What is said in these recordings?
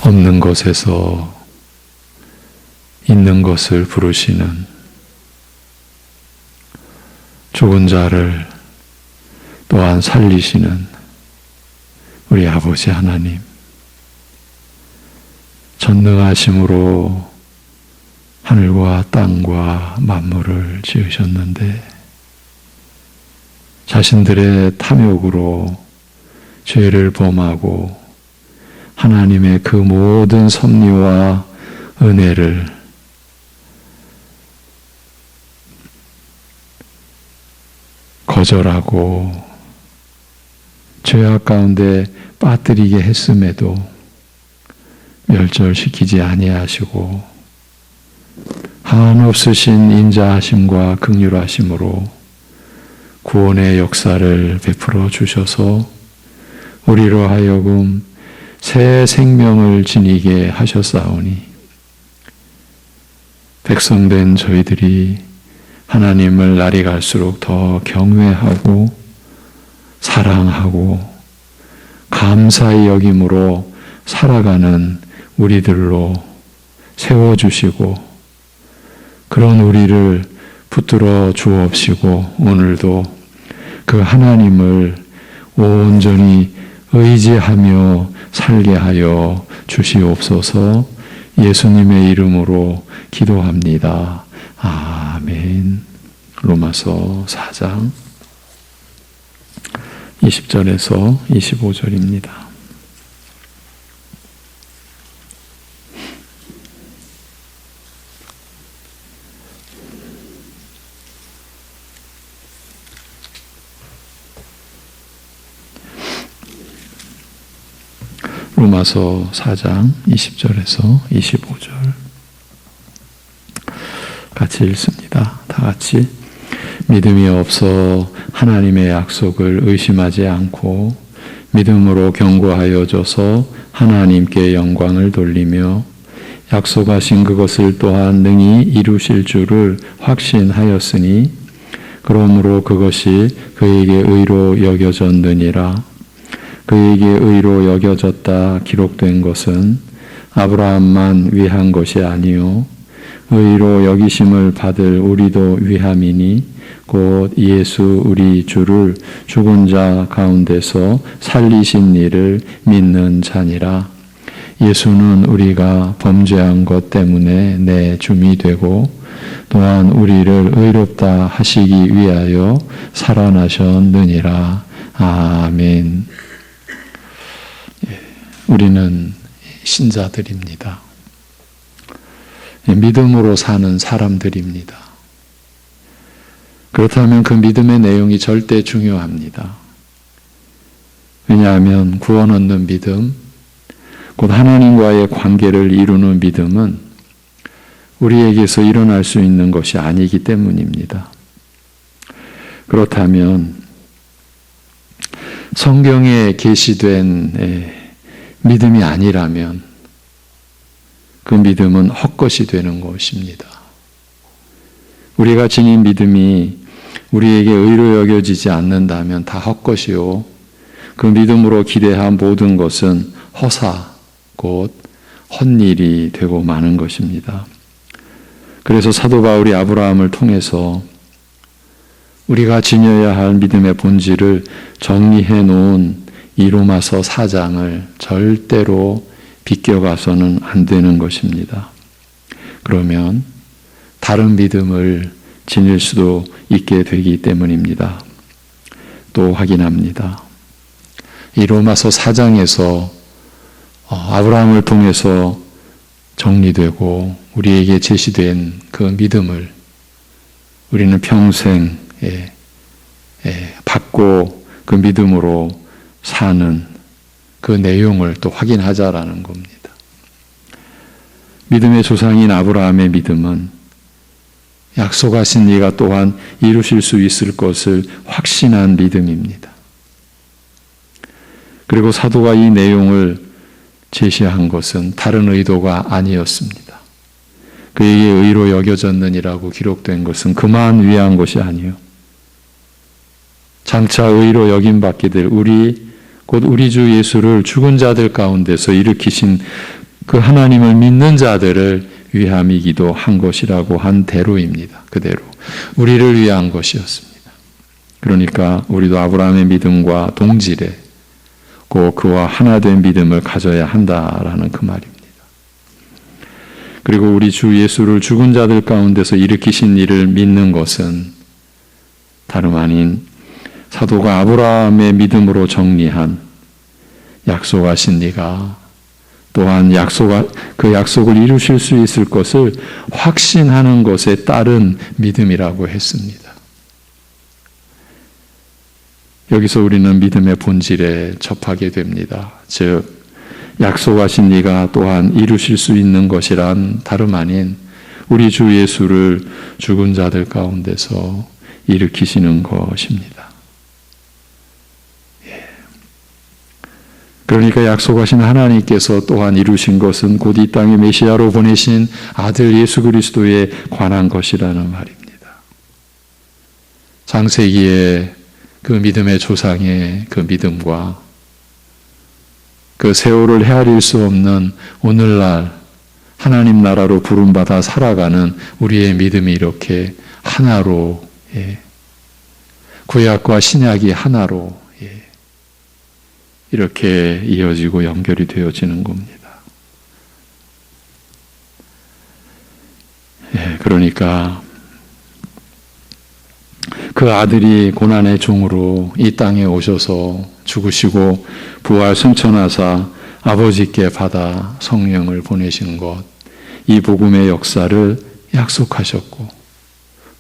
없는 것에서 있는 것을 부르시는, 죽은 자를 또한 살리시는 우리 아버지 하나님, 전능하심으로 하늘과 땅과 만물을 지으셨는데 자신들의 탐욕으로 죄를 범하고 하나님의 그 모든 섭리와 은혜를 거절하고 죄악 가운데 빠뜨리게 했음에도 멸절시키지 아니하시고 한없으신 인자하심과 긍휼하심으로 구원의 역사를 베풀어 주셔서 우리로 하여금 새 생명을 지니게 하셨사오니 백성된 저희들이 하나님을 날이 갈수록 더 경외하고 사랑하고 감사히 여김으로 살아가는 우리들로 세워주시고 그런 우리를 붙들어 주옵시고 오늘도 그 하나님을 온전히 의지하며 살게 하여 주시옵소서. 예수님의 이름으로 기도합니다. 아멘. 로마서 4장 20절에서 25절입니다. 로마서 4장 20절에서 25절 같이 읽습니다. 다 같이. 믿음이 없어 하나님의 약속을 의심하지 않고 믿음으로 견고하여져서 하나님께 영광을 돌리며 약속하신 그것을 또한 능히 이루실 줄을 확신하였으니 그러므로 그것이 그에게 의로 여겨졌느니라. 그에게 의로 여겨졌다 기록된 것은 아브라함만 위한 것이 아니요 의로 여기심을 받을 우리도 위함이니 곧 예수 우리 주를 죽은 자 가운데서 살리신 이를 믿는 자니라. 예수는 우리가 범죄한 것 때문에 내 줌이 되고 또한 우리를 의롭다 하시기 위하여 살아나셨느니라. 아멘. 우리는 신자들입니다. 믿음으로 사는 사람들입니다. 그렇다면 그 믿음의 내용이 절대 중요합니다. 왜냐하면 구원 얻는 믿음, 곧 하나님과의 관계를 이루는 믿음은 우리에게서 일어날 수 있는 것이 아니기 때문입니다. 그렇다면 성경에 계시된 믿음이 아니라면 그 믿음은 헛것이 되는 것입니다. 우리가 지닌 믿음이 우리에게 의로 여겨지지 않는다면 다 헛것이요. 그 믿음으로 기대한 모든 것은 허사, 곧 헛일이 되고 마는 것입니다. 그래서 사도 바울이 아브라함을 통해서 우리가 지녀야 할 믿음의 본질을 정리해 놓은 이 로마서 4장을 절대로 비껴가서는 안 되는 것입니다. 그러면 다른 믿음을 지닐 수도 있게 되기 때문입니다. 또 확인합니다. 이 로마서 4장에서 아브라함을 통해서 정리되고 우리에게 제시된 그 믿음을 우리는 평생 받고 그 믿음으로 사는 그 내용을 또 확인하자라는 겁니다. 믿음의 조상인 아브라함의 믿음은 약속하신 이가 또한 이루실 수 있을 것을 확신한 믿음입니다. 그리고 사도가 이 내용을 제시한 것은 다른 의도가 아니었습니다. 그에게 의로 여겨졌느니라고 기록된 것은 그만 위한 것이 아니요. 장차 의로 여김받게 될 곧 우리 주 예수를 죽은 자들 가운데서 일으키신 그 하나님을 믿는 자들을 위함이기도 한 것이라고 한 대로입니다. 그대로 우리를 위한 것이었습니다. 그러니까 우리도 아브라함의 믿음과 동질에 꼭 그와 하나 된 믿음을 가져야 한다라는 그 말입니다. 그리고 우리 주 예수를 죽은 자들 가운데서 일으키신 이를 믿는 것은 다름 아닌 사도가 아브라함의 믿음으로 정리한 약속하신 이가 또한 그 약속을 이루실 수 있을 것을 확신하는 것에 따른 믿음이라고 했습니다. 여기서 우리는 믿음의 본질에 접하게 됩니다. 즉 약속하신 이가 또한 이루실 수 있는 것이란 다름 아닌 우리 주 예수를 죽은 자들 가운데서 일으키시는 것입니다. 그러니까 약속하신 하나님께서 또한 이루신 것은 곧 이 땅에 메시아로 보내신 아들 예수 그리스도에 관한 것이라는 말입니다. 창세기에 그 믿음의 조상의 그 믿음과 그 세월을 헤아릴 수 없는 오늘날 하나님 나라로 부름받아 살아가는 우리의 믿음이 이렇게 하나로, 구약과 신약이 하나로 이렇게 이어지고 연결이 되어지는 겁니다. 그러니까 그 아들이 고난의 종으로 이 땅에 오셔서 죽으시고 부활 승천하사 아버지께 받아 성령을 보내신 것, 이 복음의 역사를 약속하셨고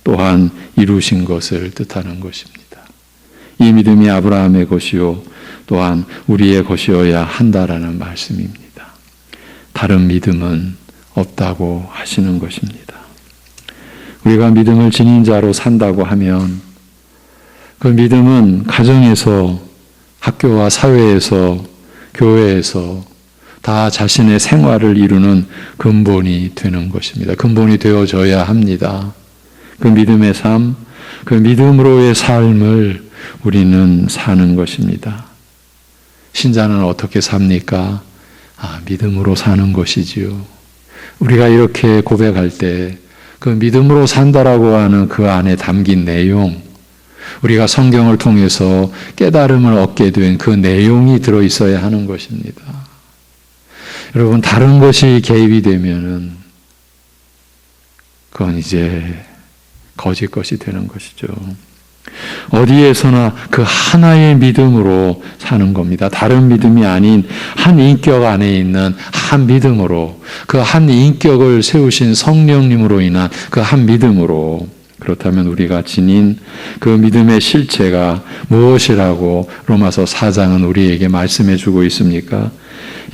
또한 이루신 것을 뜻하는 것입니다. 이 믿음이 아브라함의 것이요 또한 우리의 것이어야 한다라는 말씀입니다. 다른 믿음은 없다고 하시는 것입니다. 우리가 믿음을 지닌 자로 산다고 하면 그 믿음은 가정에서, 학교와 사회에서, 교회에서 다 자신의 생활을 이루는 근본이 되는 것입니다. 근본이 되어져야 합니다. 그 믿음의 삶, 그 믿음으로의 삶을 우리는 사는 것입니다. 신자는 어떻게 삽니까? 믿음으로 사는 것이지요. 우리가 이렇게 고백할 때 그 믿음으로 산다라고 하는 그 안에 담긴 내용, 우리가 성경을 통해서 깨달음을 얻게 된 그 내용이 들어있어야 하는 것입니다. 여러분, 다른 것이 개입이 되면은 그건 이제 거짓 것이 되는 것이죠. 어디에서나 그 하나의 믿음으로 사는 겁니다. 다른 믿음이 아닌 한 인격 안에 있는 한 믿음으로, 그 한 인격을 세우신 성령님으로 인한 그 한 믿음으로. 그렇다면 우리가 지닌 그 믿음의 실체가 무엇이라고 로마서 4장은 우리에게 말씀해 주고 있습니까?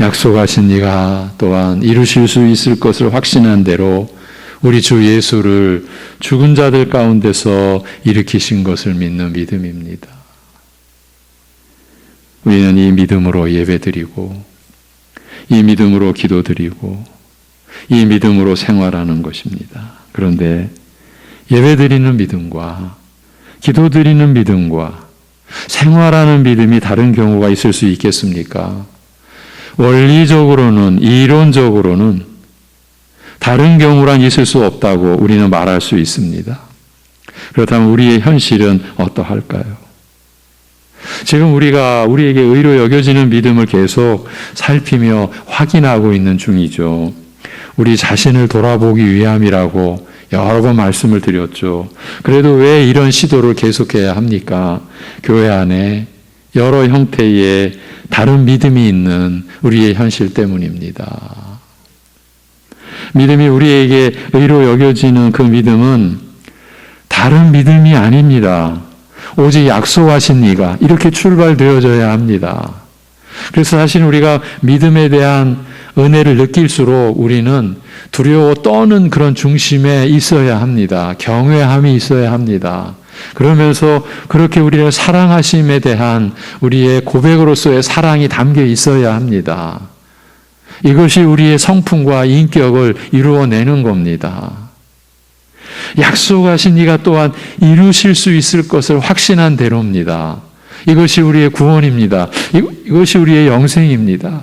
약속하신 이가 또한 이루실 수 있을 것을 확신한 대로 우리 주 예수를 죽은 자들 가운데서 일으키신 것을 믿는 믿음입니다. 우리는 이 믿음으로 예배드리고, 이 믿음으로 기도드리고, 이 믿음으로 생활하는 것입니다. 그런데 예배드리는 믿음과 기도드리는 믿음과 생활하는 믿음이 다른 경우가 있을 수 있겠습니까? 원리적으로는, 이론적으로는 다른 경우란 있을 수 없다고 우리는 말할 수 있습니다. 그렇다면 우리의 현실은 어떠할까요? 지금 우리에게 의로 여겨지는 믿음을 계속 살피며 확인하고 있는 중이죠. 우리 자신을 돌아보기 위함이라고 여러 번 말씀을 드렸죠. 그래도 왜 이런 시도를 계속해야 합니까? 교회 안에 여러 형태의 다른 믿음이 있는 우리의 현실 때문입니다. 믿음이 우리에게 의로 여겨지는 그 믿음은 다른 믿음이 아닙니다. 오직 약속하신 이가 이렇게 출발되어져야 합니다. 그래서 사실 우리가 믿음에 대한 은혜를 느낄수록 우리는 두려워 떠는 그런 중심에 있어야 합니다. 경외함이 있어야 합니다. 그러면서 그렇게 우리를 사랑하심에 대한 우리의 고백으로서의 사랑이 담겨 있어야 합니다. 이것이 우리의 성품과 인격을 이루어내는 겁니다. 약속하신 이가 또한 이루실 수 있을 것을 확신한 대로입니다. 이것이 우리의 구원입니다. 이것이 우리의 영생입니다.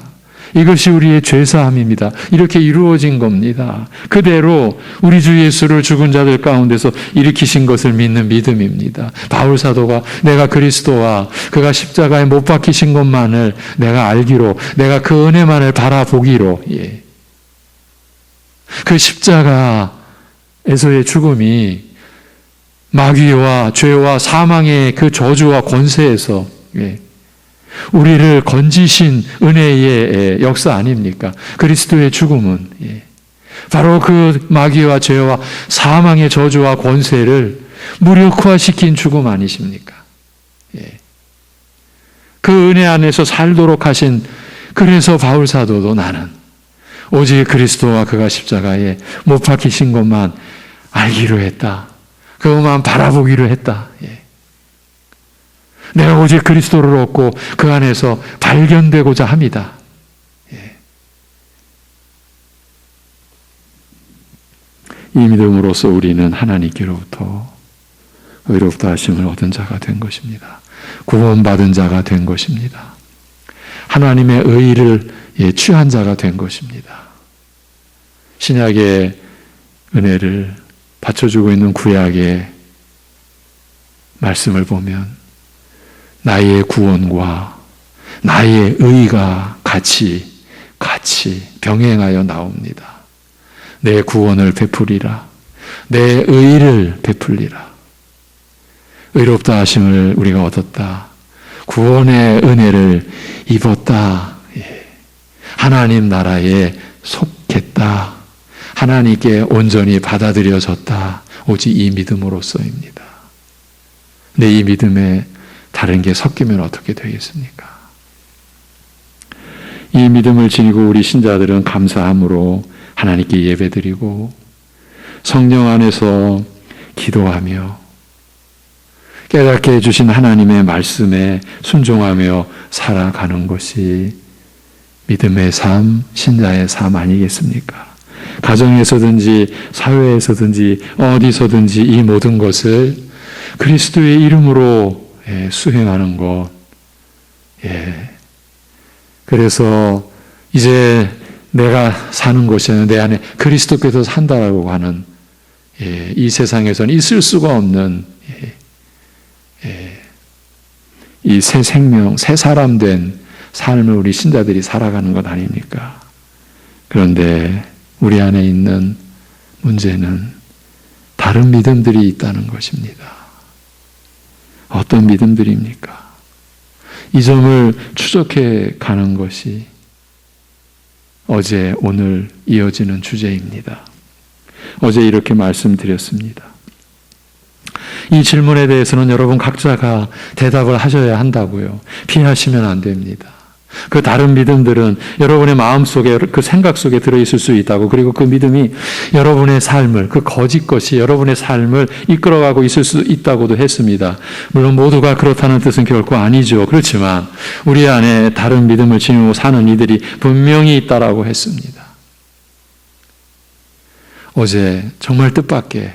이것이 우리의 죄사함입니다. 이렇게 이루어진 겁니다. 그대로 우리 주 예수를 죽은 자들 가운데서 일으키신 것을 믿는 믿음입니다. 바울 사도가 내가 그리스도와 그가 십자가에 못 박히신 것만을 내가 알기로, 내가 그 은혜만을 바라보기로, 그 십자가에서의 죽음이 마귀와 죄와 사망의 그 저주와 권세에서 우리를 건지신 은혜의 역사 아닙니까? 그리스도의 죽음은 바로 그 마귀와 죄와 사망의 저주와 권세를 무력화시킨 죽음 아니십니까? 그 은혜 안에서 살도록 하신, 그래서 바울 사도도 나는 오직 그리스도와 그가 십자가에 못 박히신 것만 알기로 했다. 그것만 바라보기로 했다. 내가 오직 그리스도를 얻고 그 안에서 발견되고자 합니다. 이 믿음으로써 우리는 하나님께로부터 의롭다 하심을 얻은 자가 된 것입니다. 구원받은 자가 된 것입니다. 하나님의 의를 취한 자가 된 것입니다. 신약의 은혜를 받쳐주고 있는 구약의 말씀을 보면 나의 구원과 나의 의가 같이 병행하여 나옵니다. 내 구원을 베풀리라. 내 의를 베풀리라. 의롭다 하심을 우리가 얻었다. 구원의 은혜를 입었다. 하나님 나라에 속했다. 하나님께 온전히 받아들여졌다. 오직 이 믿음으로써입니다. 근데 이 믿음에 다른 게 섞이면 어떻게 되겠습니까? 이 믿음을 지니고 우리 신자들은 감사함으로 하나님께 예배드리고 성령 안에서 기도하며 깨닫게 해주신 하나님의 말씀에 순종하며 살아가는 것이 믿음의 삶, 신자의 삶 아니겠습니까? 가정에서든지 사회에서든지 어디서든지 이 모든 것을 그리스도의 이름으로 수행하는 것. 그래서 이제 내가 사는 것이 아니라 내 안에 그리스도께서 산다라고 하는 이 세상에서는 있을 수가 없는 이 새 생명, 새 사람 된 삶을 우리 신자들이 살아가는 것 아닙니까? 그런데 우리 안에 있는 문제는 다른 믿음들이 있다는 것입니다. 어떤 믿음들입니까? 이 점을 추적해 가는 것이 어제, 오늘 이어지는 주제입니다. 어제 이렇게 말씀드렸습니다. 이 질문에 대해서는 여러분 각자가 대답을 하셔야 한다고요. 피하시면 안 됩니다. 그 다른 믿음들은 여러분의 마음 속에, 그 생각 속에 들어있을 수 있다고, 그리고 그 믿음이 여러분의 삶을, 그 거짓 것이 여러분의 삶을 이끌어가고 있을 수 있다고도 했습니다. 물론 모두가 그렇다는 뜻은 결코 아니죠. 그렇지만 우리 안에 다른 믿음을 지니고 사는 이들이 분명히 있다라고 했습니다. 어제 정말 뜻밖의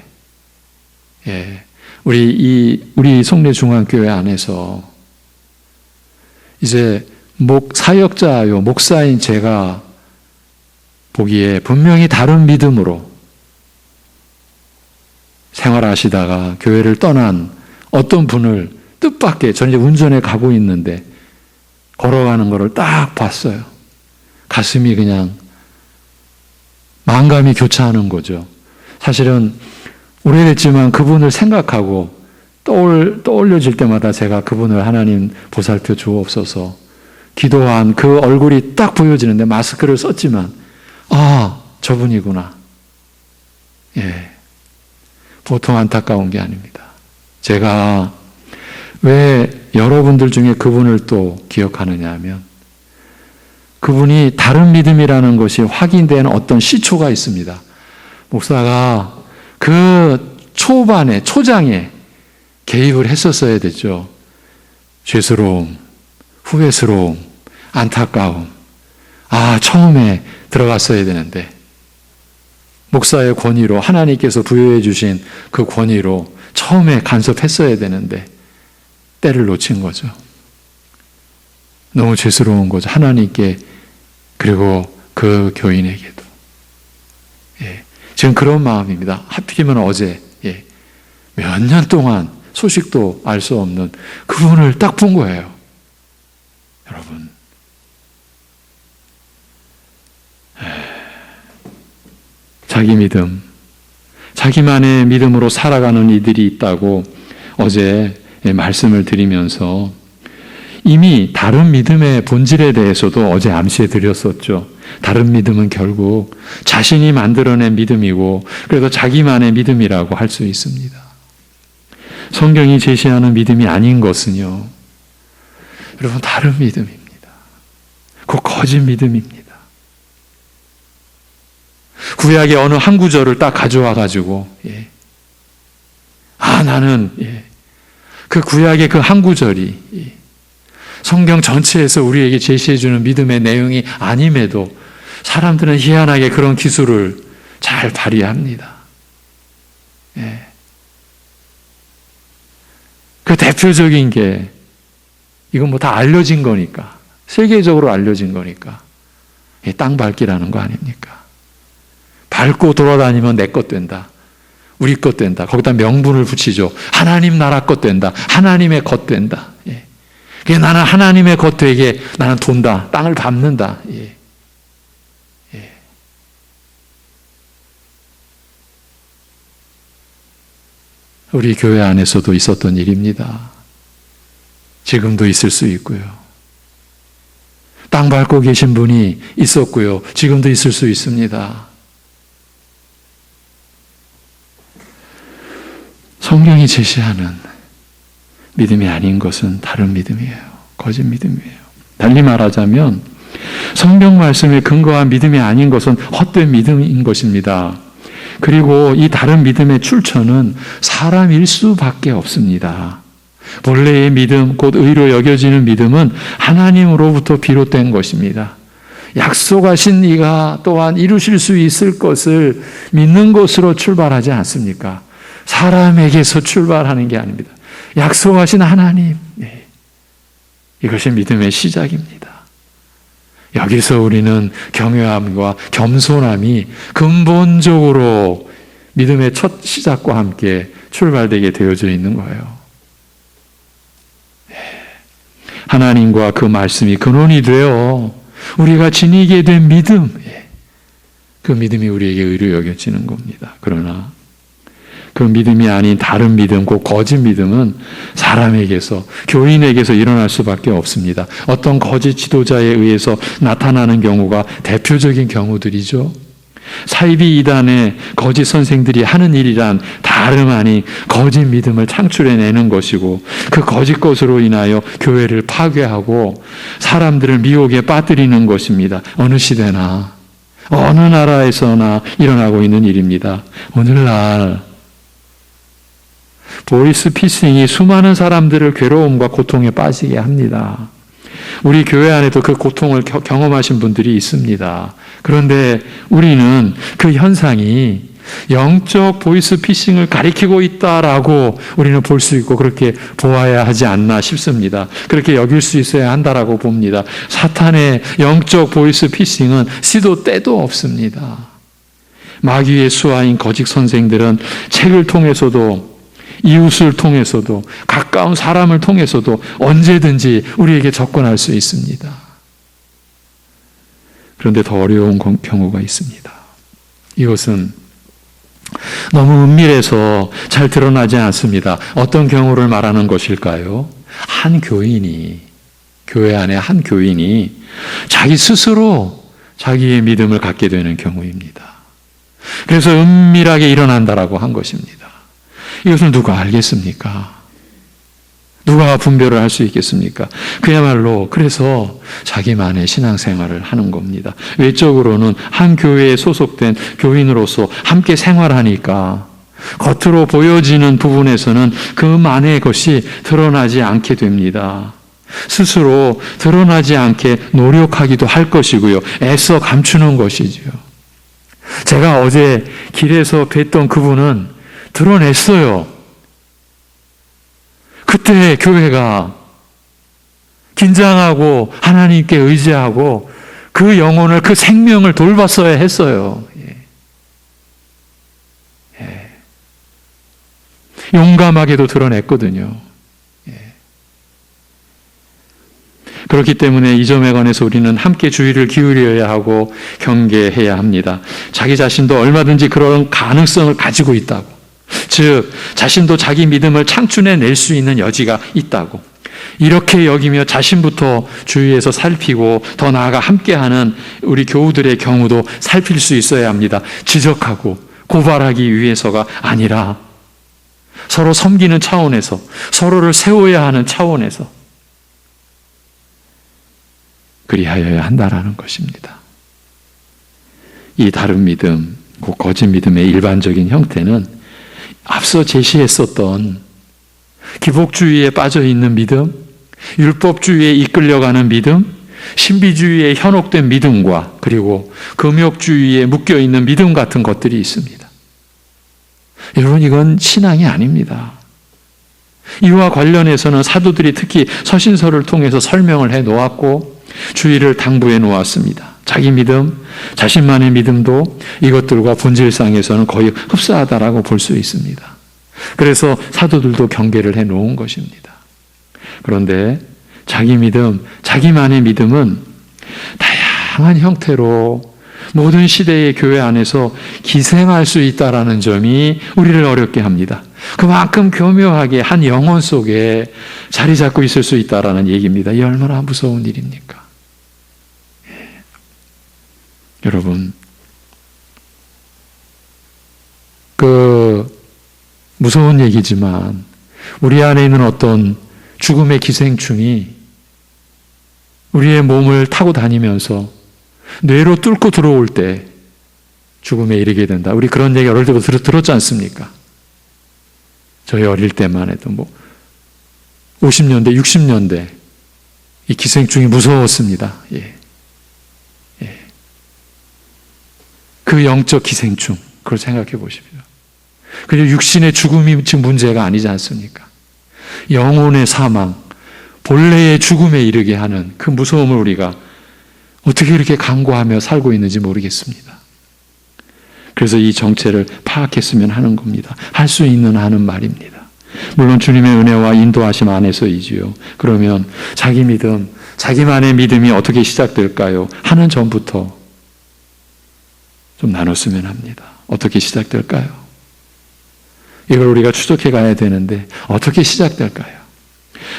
우리 송내중앙교회 안에서 이제 사역자요, 목사인 제가 보기에 분명히 다른 믿음으로 생활하시다가 교회를 떠난 어떤 분을 뜻밖의, 저는 이제 운전에 가고 있는데 걸어가는 것을 딱 봤어요. 가슴이 그냥 만감이 교차하는 거죠. 사실은 오래됐지만 그분을 생각하고 떠올려질 때마다 제가 그분을 하나님 보살펴 주옵소서 기도한 그 얼굴이 딱 보여지는데 마스크를 썼지만 저분이구나. 보통 안타까운 게 아닙니다. 제가 왜 여러분들 중에 그분을 또 기억하느냐 하면 그분이 다른 믿음이라는 것이 확인되는 어떤 시초가 있습니다. 목사가 그 초장에 개입을 했었어야 됐죠. 죄스러움, 후회스러움, 안타까움. 처음에 들어갔어야 되는데 목사의 권위로, 하나님께서 부여해 주신 그 권위로 처음에 간섭했어야 되는데 때를 놓친 거죠. 너무 죄스러운 거죠. 하나님께 그리고 그 교인에게도. 예, 지금 그런 마음입니다. 하필이면 어제 몇 년 동안 소식도 알 수 없는 그분을 딱 본 거예요. 여러분, 자기 믿음, 자기만의 믿음으로 살아가는 이들이 있다고 어제 말씀을 드리면서 이미 다른 믿음의 본질에 대해서도 어제 암시해 드렸었죠. 다른 믿음은 결국 자신이 만들어낸 믿음이고 그래서 자기만의 믿음이라고 할 수 있습니다. 성경이 제시하는 믿음이 아닌 것은요, 여러분, 다른 믿음입니다. 그 거짓 믿음입니다. 구약의 어느 한 구절을 딱 가져와 가지고 나는 그 구약의 그 한 구절이 성경 전체에서 우리에게 제시해 주는 믿음의 내용이 아님에도 사람들은 희한하게 그런 기술을 잘 발휘합니다. 그 대표적인 게 이건 뭐 다 알려진 거니까, 세계적으로 알려진 거니까 땅 밟기라는 거 아닙니까? 밟고 돌아다니면 내 것 된다. 우리 것 된다. 거기다 명분을 붙이죠. 하나님 나라 것 된다. 하나님의 것 된다. 그게 나는 하나님의 것 되게 나는 돈다. 땅을 밟는다. 우리 교회 안에서도 있었던 일입니다. 지금도 있을 수 있고요. 땅 밟고 계신 분이 있었고요. 지금도 있을 수 있습니다. 성경이 제시하는 믿음이 아닌 것은 다른 믿음이에요. 거짓 믿음이에요. 달리 말하자면 성경 말씀에 근거한 믿음이 아닌 것은 헛된 믿음인 것입니다. 그리고 이 다른 믿음의 출처는 사람일 수밖에 없습니다. 본래의 믿음, 곧 의로 여겨지는 믿음은 하나님으로부터 비롯된 것입니다. 약속하신 이가 또한 이루실 수 있을 것을 믿는 것으로 출발하지 않습니까? 사람에게서 출발하는 게 아닙니다. 약속하신 하나님, 이것이 믿음의 시작입니다. 여기서 우리는 경외함과 겸손함이 근본적으로 믿음의 첫 시작과 함께 출발되게 되어져 있는 거예요. 하나님과 그 말씀이 근원이 되어 우리가 지니게 된 믿음, 그 믿음이 우리에게 의로 여겨지는 겁니다. 그러나 그 믿음이 아닌 다른 믿음, 그 거짓 믿음은 사람에게서, 교인에게서 일어날 수밖에 없습니다. 어떤 거짓 지도자에 의해서 나타나는 경우가 대표적인 경우들이죠. 사이비 이단의 거짓 선생들이 하는 일이란 다름 아닌 거짓 믿음을 창출해내는 것이고, 그 거짓 것으로 인하여 교회를 파괴하고 사람들을 미혹에 빠뜨리는 것입니다. 어느 시대나 어느 나라에서나 일어나고 있는 일입니다. 오늘날 보이스 피싱이 수많은 사람들을 괴로움과 고통에 빠지게 합니다. 우리 교회 안에도 그 고통을 경험하신 분들이 있습니다. 그런데 우리는 그 현상이 영적 보이스 피싱을 가리키고 있다라고 우리는 볼 수 있고 그렇게 보아야 하지 않나 싶습니다. 그렇게 여길 수 있어야 한다라고 봅니다. 사탄의 영적 보이스 피싱은 시도 때도 없습니다. 마귀의 수하인 거짓 선생들은 책을 통해서도 이웃을 통해서도 가까운 사람을 통해서도 언제든지 우리에게 접근할 수 있습니다. 그런데 더 어려운 경우가 있습니다. 이것은 너무 은밀해서 잘 드러나지 않습니다. 어떤 경우를 말하는 것일까요? 한 교인이, 교회 안에 한 교인이 자기 스스로 자기의 믿음을 갖게 되는 경우입니다. 그래서 은밀하게 일어난다라고 한 것입니다. 이것을 누가 알겠습니까? 누가 분별을 할 수 있겠습니까? 그야말로 그래서 자기만의 신앙생활을 하는 겁니다. 외적으로는 한 교회에 소속된 교인으로서 함께 생활하니까 겉으로 보여지는 부분에서는 그만의 것이 드러나지 않게 됩니다. 스스로 드러나지 않게 노력하기도 할 것이고요. 애써 감추는 것이지요. 제가 어제 길에서 뵀던 그분은 드러냈어요. 그때 교회가 긴장하고 하나님께 의지하고 그 영혼을, 그 생명을 돌봤어야 했어요. 용감하게도 드러냈거든요. 그렇기 때문에 이 점에 관해서 우리는 함께 주의를 기울여야 하고 경계해야 합니다. 자기 자신도 얼마든지 그런 가능성을 가지고 있다고. 즉, 자신도 자기 믿음을 창출해낼 수 있는 여지가 있다고. 이렇게 여기며 자신부터 주위에서 살피고 더 나아가 함께하는 우리 교우들의 경우도 살필 수 있어야 합니다. 지적하고 고발하기 위해서가 아니라 서로 섬기는 차원에서, 서로를 세워야 하는 차원에서 그리하여야 한다라는 것입니다. 이 다른 믿음, 그 거짓 믿음의 일반적인 형태는 앞서 제시했었던 기복주의에 빠져 있는 믿음, 율법주의에 이끌려가는 믿음, 신비주의에 현혹된 믿음과 그리고 금욕주의에 묶여 있는 믿음 같은 것들이 있습니다. 여러분, 이건 신앙이 아닙니다. 이와 관련해서는 사도들이 특히 서신서를 통해서 설명을 해 놓았고 주의를 당부해 놓았습니다. 자기 믿음, 자신만의 믿음도 이것들과 본질상에서는 거의 흡사하다라고 볼 수 있습니다. 그래서 사도들도 경계를 해 놓은 것입니다. 그런데 자기 믿음, 자기만의 믿음은 다양한 형태로 모든 시대의 교회 안에서 기생할 수 있다라는 점이 우리를 어렵게 합니다. 그만큼 교묘하게 한 영혼 속에 자리 잡고 있을 수 있다라는 얘기입니다. 이 얼마나 무서운 일입니까? 여러분, 무서운 얘기지만 우리 안에 있는 어떤 죽음의 기생충이 우리의 몸을 타고 다니면서 뇌로 뚫고 들어올 때 죽음에 이르게 된다. 우리 그런 얘기 어릴 때부터 들었지 않습니까? 저희 어릴 때만 해도 50년대, 60년대 이 기생충이 무서웠습니다. 그 영적 기생충, 그걸 생각해 보십시오. 그리고 육신의 죽음이 지금 문제가 아니지 않습니까? 영혼의 사망, 본래의 죽음에 이르게 하는 그 무서움을 우리가 어떻게 이렇게 간과하며 살고 있는지 모르겠습니다. 그래서 이 정체를 파악했으면 하는 겁니다. 할 수 있는 하는 말입니다. 물론 주님의 은혜와 인도하심 안에서이지요. 그러면 자기 믿음, 자기만의 믿음이 어떻게 시작될까요? 하는 전부터 좀 나눴으면 합니다. 어떻게 시작될까요? 이걸 우리가 추적해 가야 되는데 어떻게 시작될까요?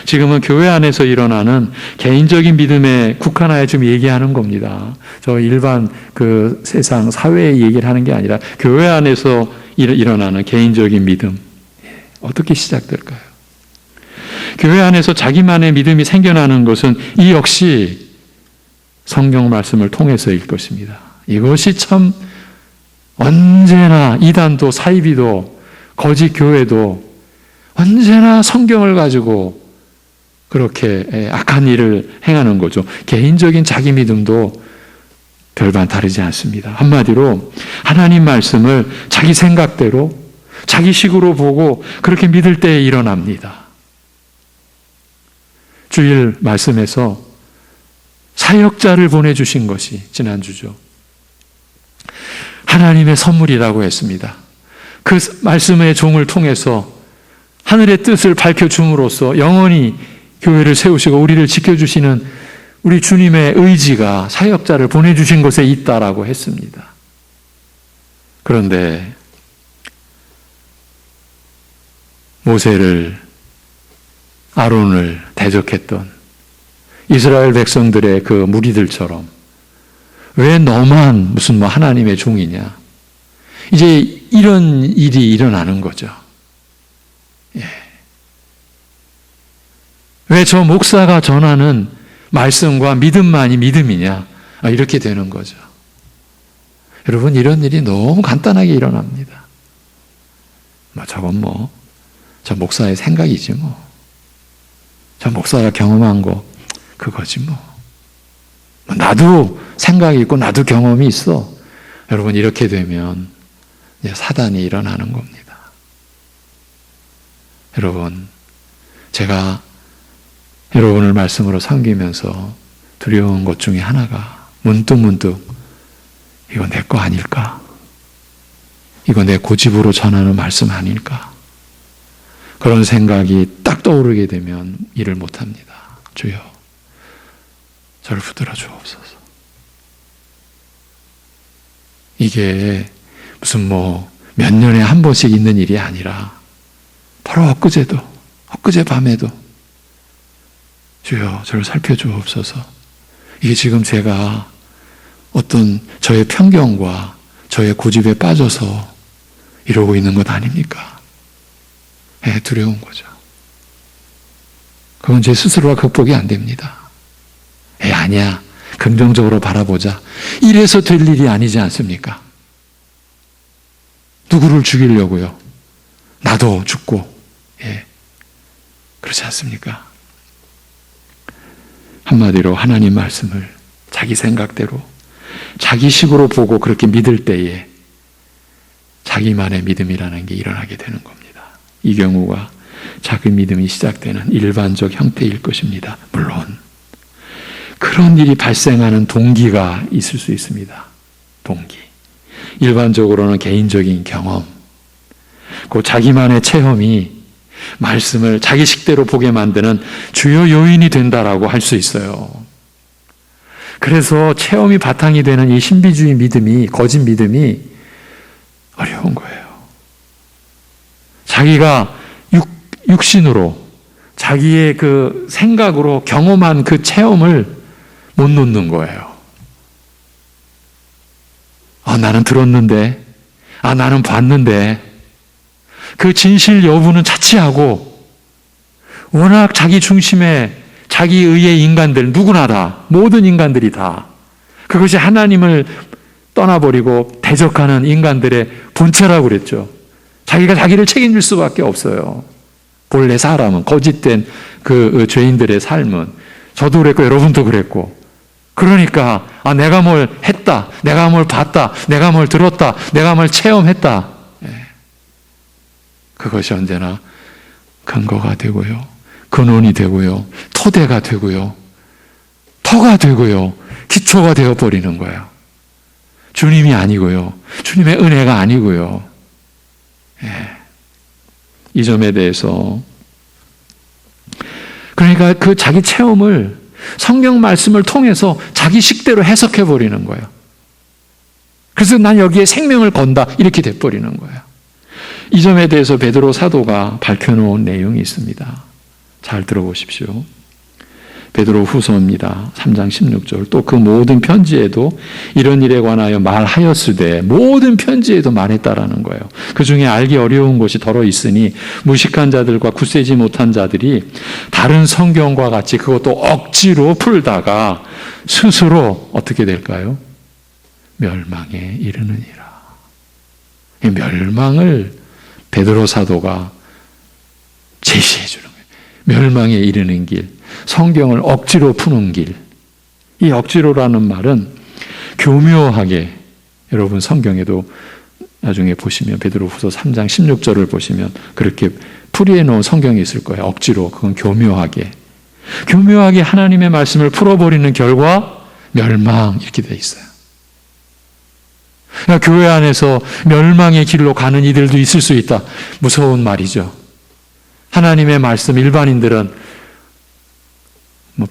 지금은 교회 안에서 일어나는 개인적인 믿음에 국한하여 좀 얘기하는 겁니다. 저 일반 그 세상 사회의 얘기를 하는 게 아니라 교회 안에서 일어나는 개인적인 믿음. 어떻게 시작될까요? 교회 안에서 자기만의 믿음이 생겨나는 것은 이 역시 성경 말씀을 통해서일 것입니다. 이것이 참 언제나 이단도 사이비도 거짓 교회도 언제나 성경을 가지고 그렇게 악한 일을 행하는 거죠. 개인적인 자기 믿음도 별반 다르지 않습니다. 한마디로 하나님 말씀을 자기 생각대로 자기 식으로 보고 그렇게 믿을 때에 일어납니다. 주일 말씀에서 사역자를 보내주신 것이 지난주죠. 하나님의 선물이라고 했습니다. 그 말씀의 종을 통해서 하늘의 뜻을 밝혀줌으로써 영원히 교회를 세우시고 우리를 지켜주시는 우리 주님의 의지가 사역자를 보내주신 것에 있다라고 했습니다. 그런데 모세를, 아론을 대적했던 이스라엘 백성들의 그 무리들처럼 왜 너만 무슨 하나님의 종이냐? 이제 이런 일이 일어나는 거죠. 왜 저 목사가 전하는 말씀과 믿음만이 믿음이냐? 이렇게 되는 거죠. 여러분, 이런 일이 너무 간단하게 일어납니다. 저건 저 목사의 생각이지 저 목사가 경험한 거 그거지 나도 생각이 있고 나도 경험이 있어. 여러분, 이렇게 되면 이제 사단이 일어나는 겁니다. 여러분, 제가 여러분을 말씀으로 섬기면서 두려운 것 중에 하나가 문득문득 이거 내 거 아닐까? 이거 내 고집으로 전하는 말씀 아닐까? 그런 생각이 딱 떠오르게 되면 일을 못합니다. 주여, 저를 붙들어 주옵소서. 이게 무슨 몇 년에 한 번씩 있는 일이 아니라 바로 엊그제 밤에도 주여, 저를 살펴주옵소서. 이게 지금 제가 어떤 저의 편견과 저의 고집에 빠져서 이러고 있는 것 아닙니까? 두려운 거죠. 그건 제 스스로가 극복이 안 됩니다. 아니야. 긍정적으로 바라보자. 이래서 될 일이 아니지 않습니까? 누구를 죽이려고요? 나도 죽고. 그렇지 않습니까? 한마디로 하나님 말씀을 자기 생각대로, 자기 식으로 보고 그렇게 믿을 때에 자기만의 믿음이라는 게 일어나게 되는 겁니다. 이 경우가 자기 믿음이 시작되는 일반적 형태일 것입니다. 물론 그런 일이 발생하는 동기가 있을 수 있습니다. 동기. 일반적으로는 개인적인 경험, 그 자기만의 체험이 말씀을 자기 식대로 보게 만드는 주요 요인이 된다라고 할 수 있어요. 그래서 체험이 바탕이 되는 이 신비주의 믿음이, 거짓 믿음이 어려운 거예요. 자기가 육신으로, 자기의 그 생각으로 경험한 그 체험을 못 놓는 거예요. 나는 들었는데, 나는 봤는데, 그 진실 여부는 차치하고, 워낙 자기 중심의, 자기 의의 인간들, 누구나 다, 모든 인간들이 다, 그것이 하나님을 떠나버리고 대적하는 인간들의 본체라고 그랬죠. 자기가 자기를 책임질 수밖에 없어요. 본래 사람은, 거짓된 그 죄인들의 삶은, 저도 그랬고 여러분도 그랬고, 그러니까 내가 뭘 했다, 내가 뭘 봤다, 내가 뭘 들었다, 내가 뭘 체험했다, 그것이 언제나 근거가 되고요, 근원이 되고요, 토대가 되고요, 터가 되고요, 기초가 되어버리는 거예요. 주님이 아니고요, 주님의 은혜가 아니고요. 이 점에 대해서, 그러니까 그 자기 체험을 성경 말씀을 통해서 자기 식대로 해석해 버리는 거예요. 그래서 난 여기에 생명을 건다, 이렇게 돼버리는 거예요. 이 점에 대해서 베드로 사도가 밝혀놓은 내용이 있습니다. 잘 들어보십시오. 베드로 후서입니다. 3장 16절. 또 그 모든 편지에도 이런 일에 관하여 말하였으되, 모든 편지에도 말했다라는 거예요. 그 중에 알기 어려운 것이 덜어 있으니 무식한 자들과 굳세지 못한 자들이 다른 성경과 같이 그것도 억지로 풀다가 스스로 어떻게 될까요? 멸망에 이르느니라. 이 멸망을 베드로 사도가 제시해 주는 거예요. 멸망에 이르는 길, 성경을 억지로 푸는 길. 이 억지로라는 말은 교묘하게, 여러분 성경에도 나중에 보시면 베드로후서 3장 16절을 보시면 그렇게 풀이해 놓은 성경이 있을 거예요. 억지로, 그건 교묘하게 하나님의 말씀을 풀어버리는 결과 멸망, 이렇게 돼 있어요. 그러니까 교회 안에서 멸망의 길로 가는 이들도 있을 수 있다. 무서운 말이죠. 하나님의 말씀, 일반인들은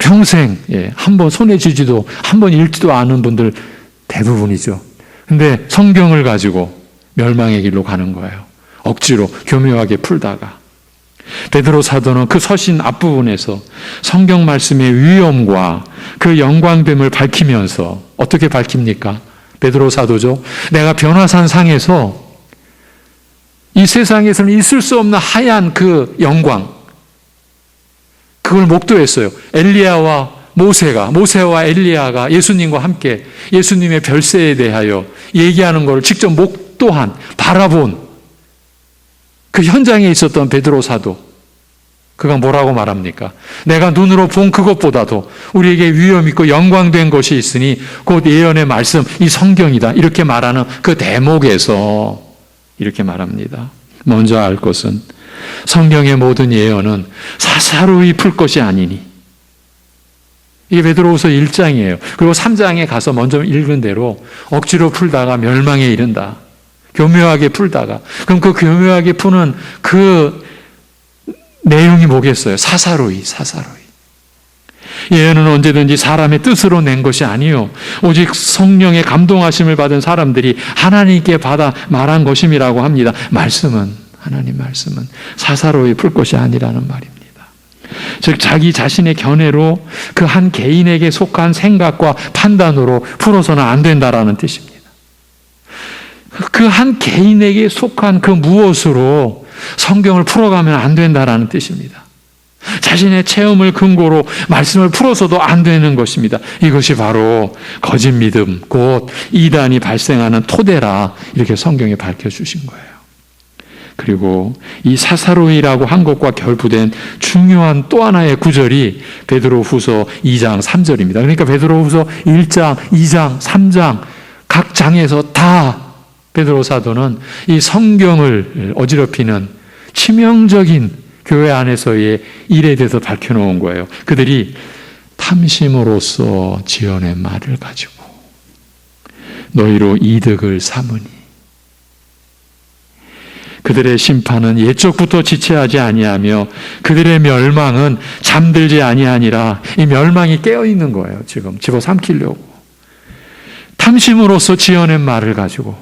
평생 한번 손에 쥐지도, 한번 읽지도 않은 분들 대부분이죠. 근데 성경을 가지고 멸망의 길로 가는 거예요. 억지로 교묘하게 풀다가. 베드로 사도는 그 서신 앞부분에서 성경 말씀의 위엄과 그 영광됨을 밝히면서, 어떻게 밝힙니까? 베드로 사도죠. 내가 변화산 상에서 이 세상에서는 있을 수 없는 하얀 그 영광, 그걸 목도했어요. 엘리야와 모세와 엘리야가 예수님과 함께 예수님의 별세에 대하여 얘기하는 것을 직접 목도한, 바라본 그 현장에 있었던 베드로 사도, 그가 뭐라고 말합니까? 내가 눈으로 본 그것보다도 우리에게 위엄 있고 영광된 것이 있으니 곧 예언의 말씀, 이 성경이다, 이렇게 말하는 그 대목에서 이렇게 말합니다. 먼저 알 것은 성경의 모든 예언은 사사로이 풀 것이 아니니, 이게 베드로후서 1장이에요. 그리고 3장에 가서 먼저 읽은 대로 억지로 풀다가 멸망에 이른다. 교묘하게 풀다가. 그럼 그 교묘하게 푸는 그 내용이 뭐겠어요? 사사로이. 예언은 언제든지 사람의 뜻으로 낸 것이 아니요 오직 성령의 감동하심을 받은 사람들이 하나님께 받아 말한 것임이라고 합니다. 하나님 말씀은 사사로이 풀 것이 아니라는 말입니다. 즉 자기 자신의 견해로 그 한 개인에게 속한 생각과 판단으로 풀어서는 안 된다라는 뜻입니다. 그 한 개인에게 속한 그 무엇으로 성경을 풀어가면 안 된다라는 뜻입니다. 자신의 체험을 근거로 말씀을 풀어서도 안 되는 것입니다. 이것이 바로 거짓 믿음, 곧 이단이 발생하는 토대라 이렇게 성경에 밝혀주신 거예요. 그리고 이 사사로이라고 한 것과 결부된 중요한 또 하나의 구절이 베드로후서 2장 3절입니다. 그러니까 베드로후서 1장, 2장, 3장 각 장에서 다 베드로 사도는 이 성경을 어지럽히는 치명적인 교회 안에서의 일에 대해서 밝혀놓은 거예요. 그들이 탐심으로써 지어낸 말을 가지고 너희로 이득을 삼으니 그들의 심판은 옛적부터 지체하지 아니하며 그들의 멸망은 잠들지 아니하니라. 이 멸망이 깨어있는 거예요. 지금 집어삼키려고. 탐심으로써 지어낸 말을 가지고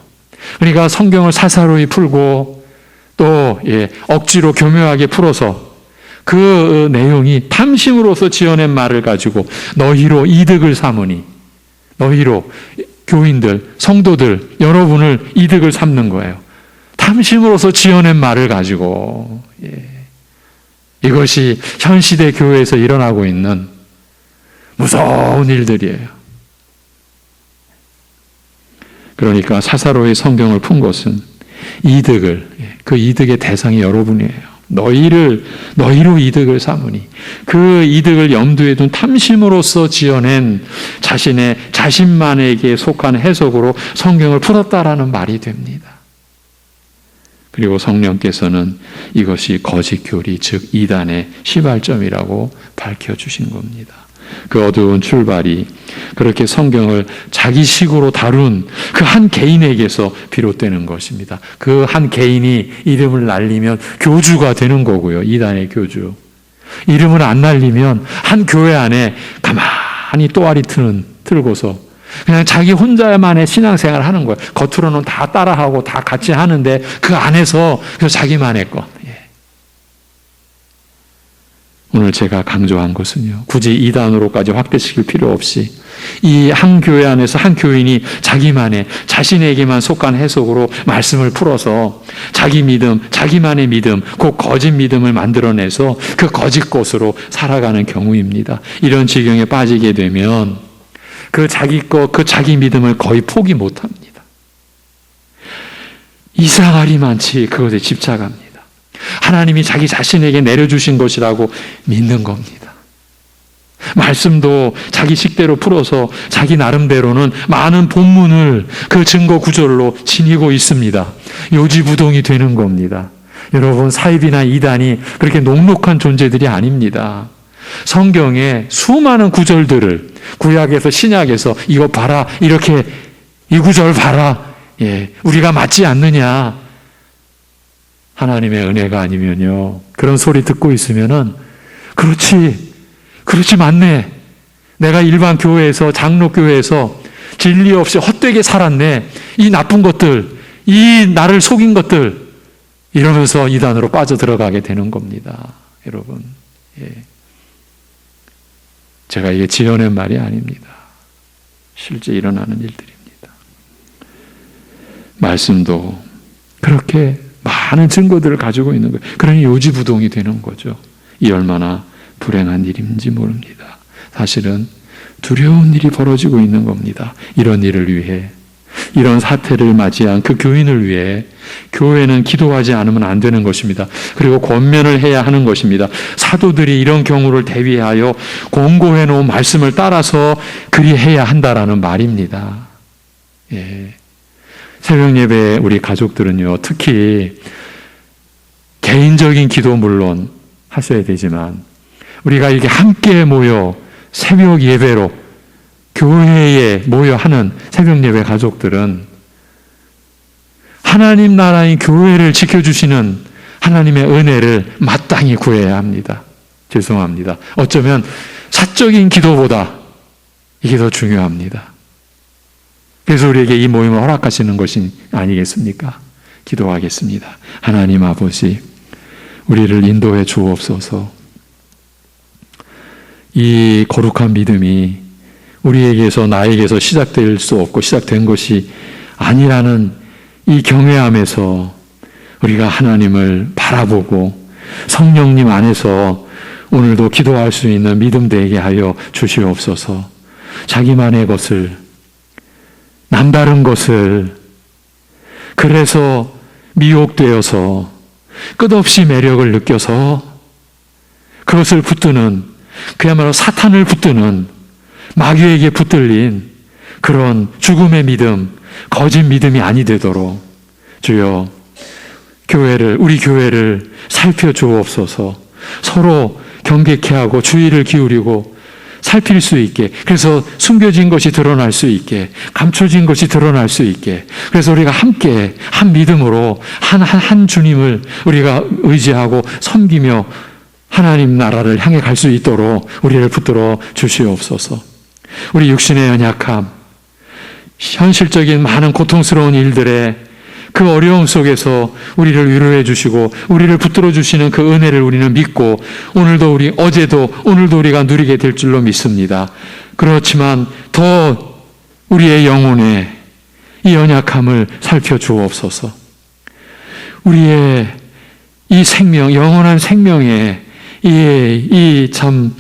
그러니까 성경을 사사로이 풀고 또 억지로 교묘하게 풀어서 그 내용이 탐심으로서 지어낸 말을 가지고 너희로 이득을 삼으니 너희로 교인들, 성도들, 여러분을 이득을 삼는 거예요. 탐심으로서 지어낸 말을 가지고 이것이 현 시대 교회에서 일어나고 있는 무서운 일들이에요. 그러니까 사사로이 성경을 푼 것은 이득을, 그 이득의 대상이 여러분이에요. 너희로 이득을 삼으니 그 이득을 염두에 둔 탐심으로써 지어낸 자신만에게 속한 해석으로 성경을 풀었다라는 말이 됩니다. 그리고 성령께서는 이것이 거짓 교리, 즉 이단의 시발점이라고 밝혀주신 겁니다. 그 어두운 출발이 그렇게 성경을 자기식으로 다룬 그 한 개인에게서 비롯되는 것입니다. 그 한 개인이 이름을 날리면 교주가 되는 거고요. 이단의 교주. 이름을 안 날리면 한 교회 안에 가만히 또아리 틀고서 그냥 자기 혼자만의 신앙생활을 하는 거예요. 겉으로는 다 따라하고 다 같이 하는데 그 안에서 자기만의 것. 오늘 제가 강조한 것은요. 굳이 이단으로까지 확대시킬 필요 없이 이 한 교회 안에서 한 교인이 자신에게만 속한 해석으로 말씀을 풀어서 자기 믿음, 자기만의 믿음, 곧 거짓 믿음을 만들어내서 그 거짓 것으로 살아가는 경우입니다. 이런 지경에 빠지게 되면 그 자기 믿음을 거의 포기 못합니다. 이상하리만치 그것에 집착합니다. 하나님이 자기 자신에게 내려주신 것이라고 믿는 겁니다. 말씀도 자기 식대로 풀어서 자기 나름대로는 많은 본문을 그 증거 구절로 지니고 있습니다. 요지부동이 되는 겁니다. 여러분, 사입이나 이단이 그렇게 녹록한 존재들이 아닙니다. 성경에 수많은 구절들을 구약에서 신약에서 이거 봐라, 이렇게 이 구절 봐라, 우리가 맞지 않느냐, 하나님의 은혜가 아니면요, 그런 소리 듣고 있으면은 그렇지 맞네, 내가 일반 교회에서 장로교회에서 진리 없이 헛되게 살았네, 이 나쁜 것들, 이 나를 속인 것들, 이러면서 이단으로 빠져들어가게 되는 겁니다. 여러분, 제가 이게 지어낸 말이 아닙니다. 실제 일어나는 일들입니다. 말씀도 그렇게 많은 증거들을 가지고 있는 거예요. 그러니 요지부동이 되는 거죠. 이 얼마나 불행한 일인지 모릅니다. 사실은 두려운 일이 벌어지고 있는 겁니다. 이런 일을 위해, 이런 사태를 맞이한 그 교인을 위해 교회는 기도하지 않으면 안 되는 것입니다. 그리고 권면을 해야 하는 것입니다. 사도들이 이런 경우를 대비하여 공고해 놓은 말씀을 따라서 그리해야 한다라는 말입니다. 새벽 예배 우리 가족들은요, 특히 개인적인 기도 물론 하셔야 되지만 우리가 이렇게 함께 모여 새벽 예배로 교회에 모여 하는 새벽 예배 가족들은 하나님 나라인 교회를 지켜주시는 하나님의 은혜를 마땅히 구해야 합니다. 죄송합니다. 어쩌면 사적인 기도보다 이게 더 중요합니다. 그래서 우리에게 이 모임을 허락하시는 것이 아니겠습니까? 기도하겠습니다. 하나님 아버지, 우리를 인도해 주옵소서. 이 거룩한 믿음이 우리에게서 나에게서 시작될 수 없고 시작된 것이 아니라는 이 경외함에서 우리가 하나님을 바라보고 성령님 안에서 오늘도 기도할 수 있는 믿음 되게 하여 주시옵소서. 자기만의 것을, 남다른 것을, 그래서 미혹되어서 끝없이 매력을 느껴서 그것을 붙드는, 그야말로 사탄을 붙드는, 마귀에게 붙들린 그런 죽음의 믿음, 거짓 믿음이 아니 되도록 주여 교회를, 우리 교회를 살펴주옵소서. 서로 경계케 하고 주의를 기울이고 살필 수 있게, 그래서 숨겨진 것이 드러날 수 있게, 감춰진 것이 드러날 수 있게, 그래서 우리가 함께 한 믿음으로 한 주님을 우리가 의지하고 섬기며 하나님 나라를 향해 갈 수 있도록 우리를 붙들어 주시옵소서. 우리 육신의 연약함, 현실적인 많은 고통스러운 일들에 그 어려움 속에서 우리를 위로해 주시고 우리를 붙들어 주시는 그 은혜를 우리는 믿고 오늘도 어제도 오늘도 우리가 누리게 될 줄로 믿습니다. 그렇지만 더 우리의 영혼에 이 연약함을 살펴주옵소서. 우리의 이 생명, 영원한 생명에 이 참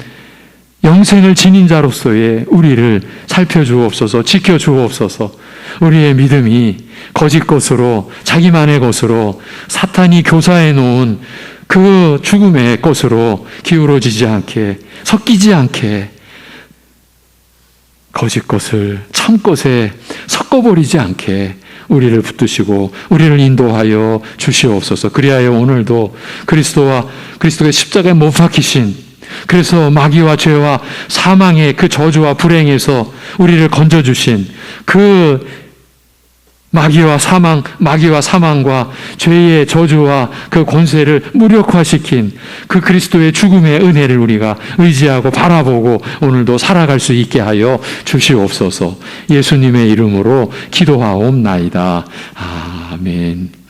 영생을 지닌 자로서의 우리를 살펴주옵소서. 지켜주옵소서. 우리의 믿음이 거짓 것으로, 자기만의 것으로, 사탄이 교사해 놓은 그 죽음의 것으로 기울어지지 않게, 섞이지 않게, 거짓 것을 참 것에 섞어버리지 않게 우리를 붙드시고 우리를 인도하여 주시옵소서. 그리하여 오늘도 그리스도의 십자가에 못 박히신, 그래서 마귀와 죄와 사망의 그 저주와 불행에서 우리를 건져주신 그 마귀와 사망과 죄의 저주와 그 권세를 무력화시킨 그 그리스도의 죽음의 은혜를 우리가 의지하고 바라보고 오늘도 살아갈 수 있게 하여 주시옵소서. 예수님의 이름으로 기도하옵나이다. 아멘.